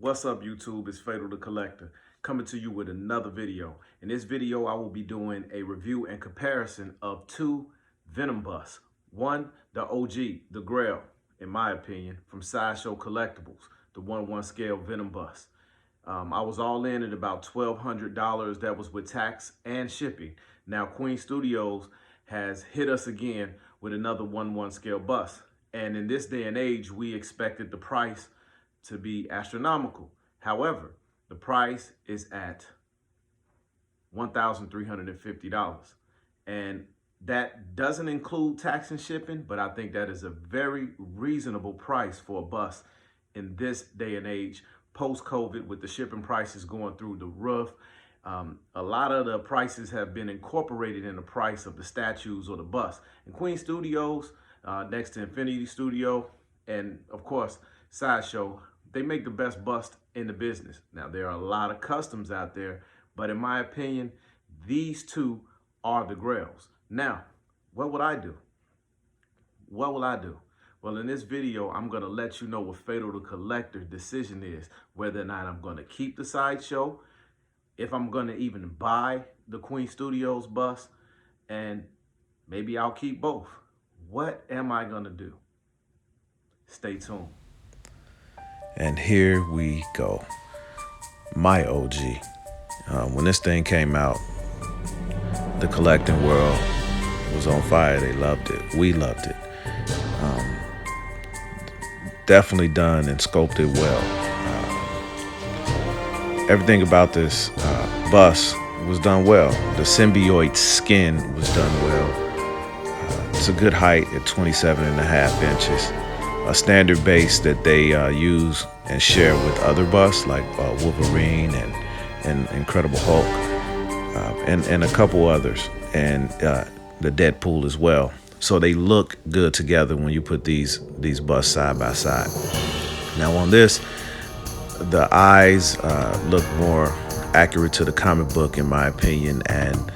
What's up, YouTube? It's Fatal the Collector coming to you with another video. In this video, I will be doing a review and comparison of two Venom busts. One, the OG, the Grail, in my opinion, from Sideshow Collectables, the 1/1 scale Venom bust. I was all in at about $1,200. That was with tax and shipping. Now, Queen Studios has hit us again with another 1/1 scale bust. And in this day and age, we expected the price to be astronomical. However, the price is at $1,350. And that doesn't include tax and shipping, but I think that is a very reasonable price for a bust in this day and age, post-COVID, with the shipping prices going through the roof. A lot of the prices have been incorporated in the price of the statues or the bust. And Queen Studios, next to Infinity Studio, and of course, Sideshow, they make the best bust in the business. Now, there are a lot of customs out there, but in my opinion, these two are the grails. Now, what would I do? What will I do? Well, in this video, I'm going to let you know what Fatal the Collector's decision is, whether or not I'm going to keep the Sideshow, if I'm going to even buy the Queen Studios bust, and maybe I'll keep both. What am I going to do? Stay tuned. And here we go. My OG. When this thing came out, the collecting world was on fire. They loved it. We loved it. Definitely done and sculpted well. Everything about this bust was done well. The symbiote skin was done well. It's a good height at 27.5 inches. A standard base that they use and share with other busts like Wolverine and Incredible Hulk and a couple others, and the Deadpool as well. So they look good together when you put these busts side by side. Now on this, the eyes look more accurate to the comic book in my opinion, and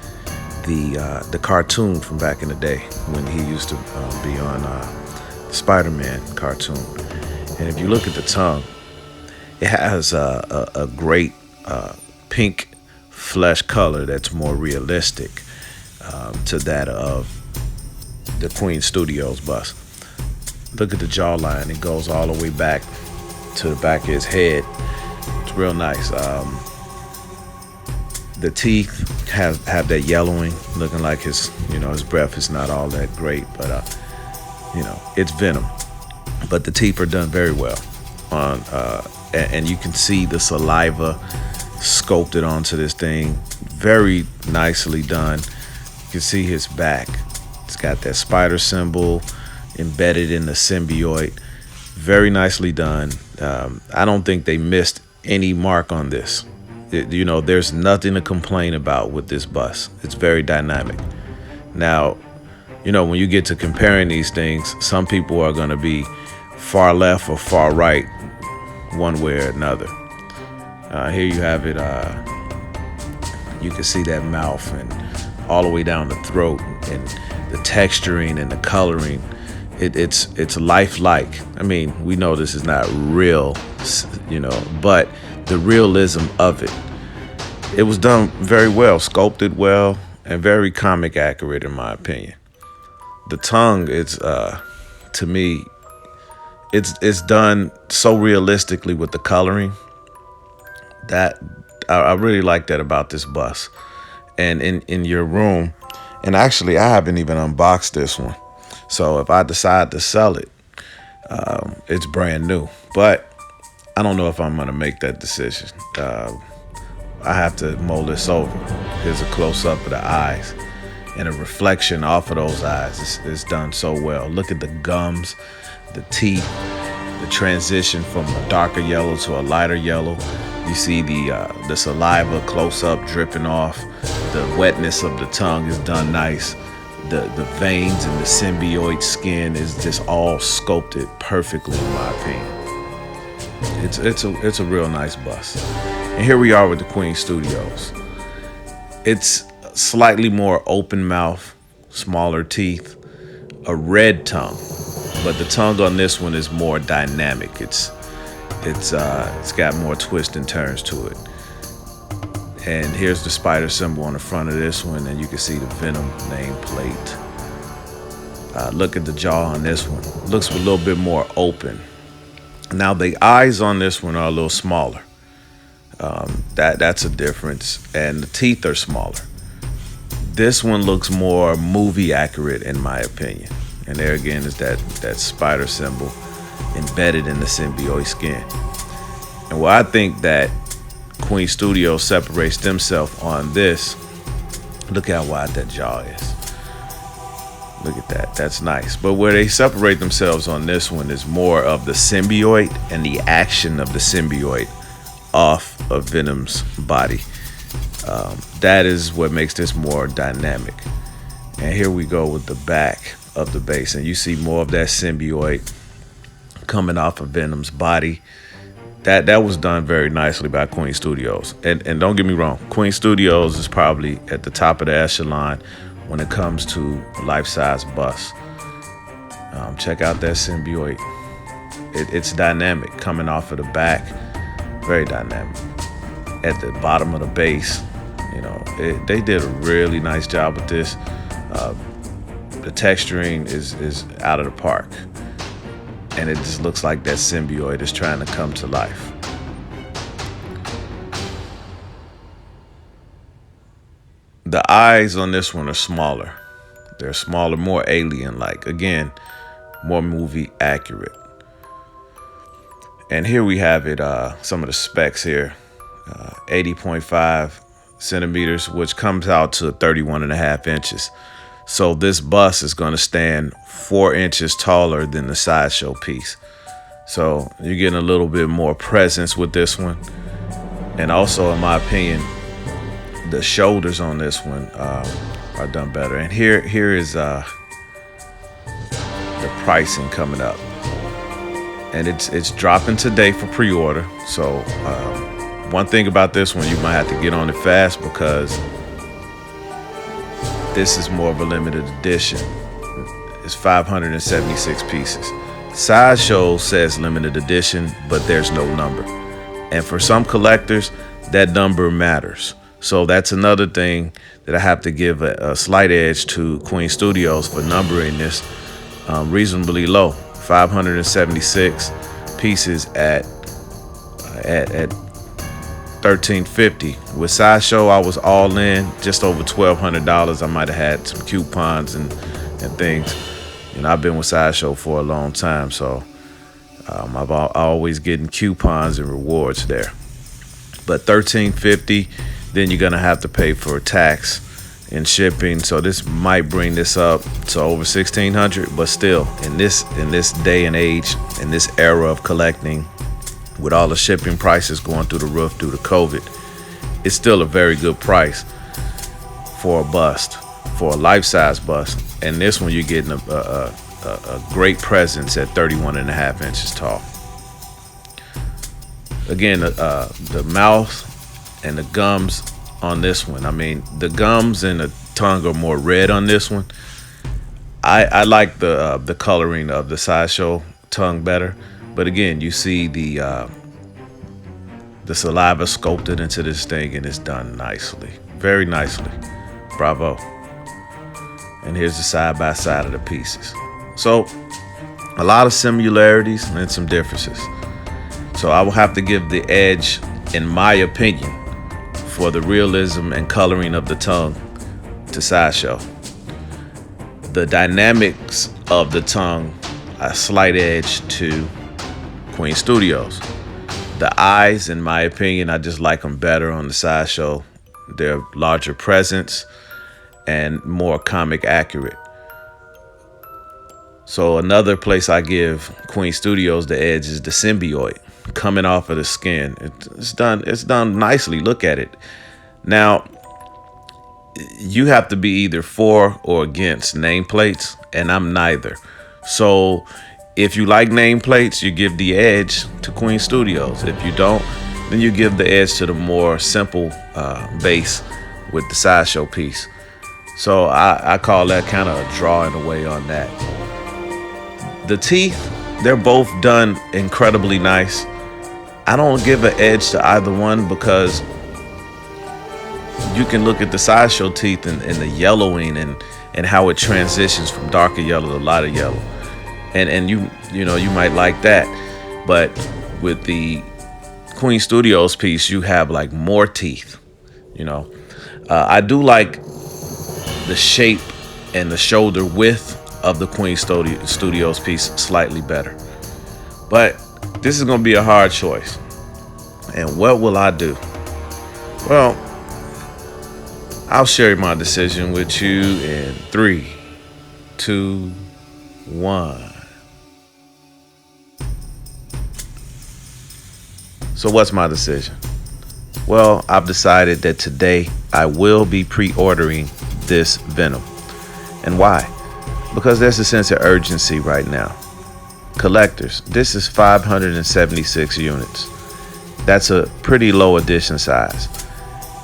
the cartoon from back in the day when he used to be on Spider-Man cartoon. And if you look at the tongue, it has a great pink flesh color that's more realistic to that of the Queen Studios bust. Look at the jawline. It goes all the way back to the back of his head. It's real nice. The teeth have that yellowing, looking like his breath is not all that great, but it's Venom, but the teeth are done very well on, and you can see the saliva sculpted onto this thing, very nicely done. You can see his back. It's got that spider symbol embedded in the symbiote. Very nicely done. I don't think they missed any mark on this. There's nothing to complain about with this bust. It's very dynamic. Now, when you get to comparing these things, some people are going to be far left or far right, one way or another. Here you have it. You can see that mouth and all the way down the throat, and the texturing and the coloring. It's lifelike. I mean, we know this is not real, but the realism of it. It was done very well, sculpted well, and very comic accurate in my opinion. The tongue, it's to me, it's done so realistically with the coloring that I really like that about this bust. And in your room, and actually I haven't even unboxed this one, so if I decide to sell it, it's brand new. But I don't know if I'm gonna make that decision. I have to mold this over. Here's a close-up of the eyes. And a reflection off of those eyes is done so well. Look at the gums, the teeth, the transition from a darker yellow to a lighter yellow. You see the saliva close up dripping off. The wetness of the tongue is done nice. The veins and the symbiote skin is just all sculpted perfectly in my opinion. It's a real nice bust. And here we are with the Queen Studios. It's slightly more open mouth, smaller teeth, a red tongue, but the tongue on this one is more dynamic. It's got more twists and turns to it. And here's the spider symbol on the front of this one, and you can see the Venom nameplate. Look at the jaw on this one. Looks a little bit more open. Now the eyes on this one are a little smaller. That's a difference, and the teeth are smaller. This one looks more movie accurate in my opinion. And there again is that spider symbol embedded in the symbiote skin. And where I think that Queen Studios separates themselves on this, look how wide that jaw is. Look at that, that's nice. But where they separate themselves on this one is more of the symbiote and the action of the symbiote off of Venom's body. That is what makes this more dynamic. And here we go with the back of the base, and you see more of that symbiote coming off of Venom's body. That was done very nicely by Queen Studios. And don't get me wrong, Queen Studios is probably at the top of the echelon when it comes to life-size busts. Check out that symbiote. It's dynamic coming off of the back, very dynamic. At the bottom of the base, you know, they did a really nice job with this. The texturing is out of the park. And it just looks like that symbiote is trying to come to life. The eyes on this one are smaller. They're smaller, more alien-like. Again, more movie accurate. And here we have it, some of the specs here. 80.5 centimeters, which comes out to 31.5 inches. So this bust is going to stand 4 inches taller than the Sideshow piece. So you're getting a little bit more presence with this one. And also, in my opinion, the shoulders on this one are done better. And here is the pricing coming up. And it's dropping today for pre-order. So one thing about this one, you might have to get on it fast because this is more of a limited edition. It's 576 pieces. Sideshow says limited edition, but there's no number. And for some collectors, that number matters. So that's another thing that I have to give a slight edge to Queen Studios for numbering this reasonably low. 576 pieces at $13.50. With Sideshow, I was all in, just over $1,200. I might have had some coupons and things. You know, I've been with Sideshow for a long time, so I've always getting coupons and rewards there. But $13.50, then you're gonna have to pay for tax and shipping. So this might bring this up to over $1,600, but still, in this day and age, in this era of collecting, with all the shipping prices going through the roof due to COVID, it's still a very good price for a bust, for a life-size bust. And this one, you're getting a great presence at 31.5 inches tall. Again, the mouth and the gums on this one. I mean, the gums and the tongue are more red on this one. I like the coloring of the Sideshow tongue better. But again, you see the saliva sculpted into this thing, and it's done nicely, very nicely. Bravo. And here's the side-by-side of the pieces. So a lot of similarities and some differences. So I will have to give the edge, in my opinion, for the realism and coloring of the tongue to Sideshow. The dynamics of the tongue, a slight edge to Queen Studios. The eyes, in my opinion, I just like them better on the Sideshow. They're larger presence and more comic accurate. So another place I give Queen Studios the edge is the symbiote coming off of the skin. It's done nicely. Look at it. Now, you have to be either for or against nameplates, and I'm neither. So if you like nameplates, you give the edge to Queen Studios. If you don't, then you give the edge to the more simple base with the Sideshow piece. So I call that kind of a draw in a way on that. The teeth, they're both done incredibly nice. I don't give an edge to either one, because you can look at the Sideshow teeth and the yellowing and how it transitions from darker yellow to lighter yellow. And you know, you might like that. But with the Queen Studios piece, you have like more teeth, you know. I do like the shape and the shoulder width of the Queen Studios piece slightly better. But this is gonna be a hard choice. And what will I do? Well, I'll share my decision with you in 3, 2, 1. So what's my decision? Well, I've decided that today I will be pre-ordering this Venom. And why? Because there's a sense of urgency right now. Collectors, this is 576 units. That's a pretty low edition size.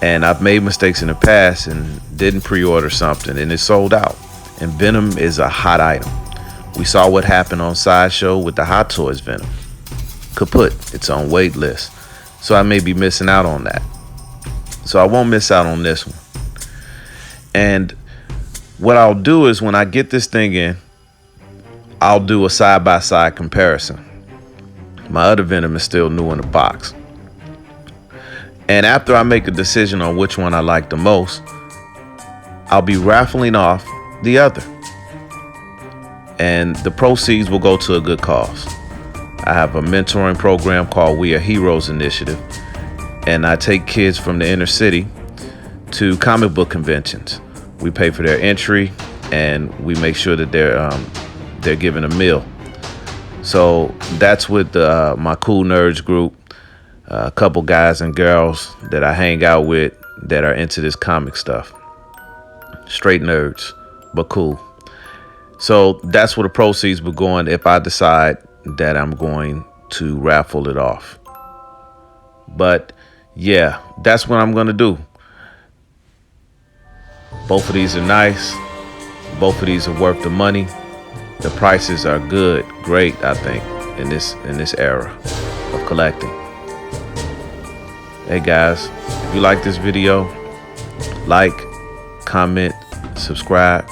And I've made mistakes in the past and didn't pre-order something and it sold out. And Venom is a hot item. We saw what happened on Sideshow with the Hot Toys Venom. Kaput, it's on wait list. So I may be missing out on that. So I won't miss out on this one. And what I'll do is when I get this thing in, I'll do a side-by-side comparison. My other Venom is still new in the box. And after I make a decision on which one I like the most, I'll be raffling off the other. And the proceeds will go to a good cause. I have a mentoring program called We Are Heroes Initiative. And I take kids from the inner city to comic book conventions. We pay for their entry and we make sure that they're given a meal. So that's with my Cool Nerds group. A couple guys and girls that I hang out with that are into this comic stuff. Straight nerds, but cool. So that's where the proceeds will go on if I decide that I'm going to raffle it off. But yeah, that's what I'm going to do. Both of these are nice. Both of these are worth the money. The prices are good, great, I think, in this era of collecting. Hey guys, if you like this video, like, comment, subscribe,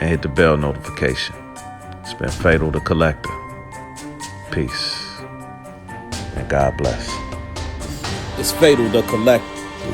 and hit the bell notification. It's been Fatal the Collector. Peace. And God bless. It's Fatal the Collector.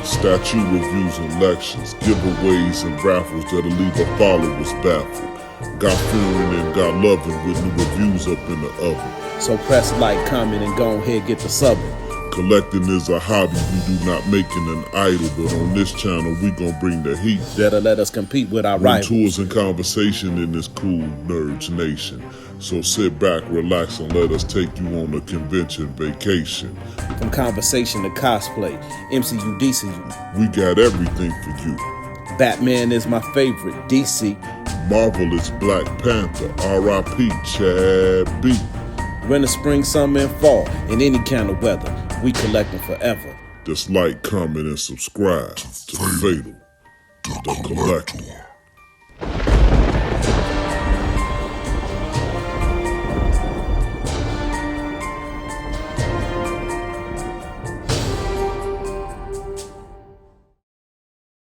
Statue reviews and lectures, giveaways and raffles that'll leave our followers baffled. Got fearing and got loving with new reviews up in the oven. So press like, comment, and go ahead get the subbing. Collecting is a hobby, we do not make it an idol, but on this channel we gon' bring the heat. That'll let us compete with our rivals. Tours and conversation in this cool nerds nation. So sit back, relax, and let us take you on a convention vacation. From conversation to cosplay, MCU, DCU. We got everything for you. Batman is my favorite, DC. Marvel is Black Panther, R.I.P. Chad B. Winter, spring, summer, and fall, in any kind of weather, we collecting forever. Just like, comment, and subscribe to Fatal the Collector.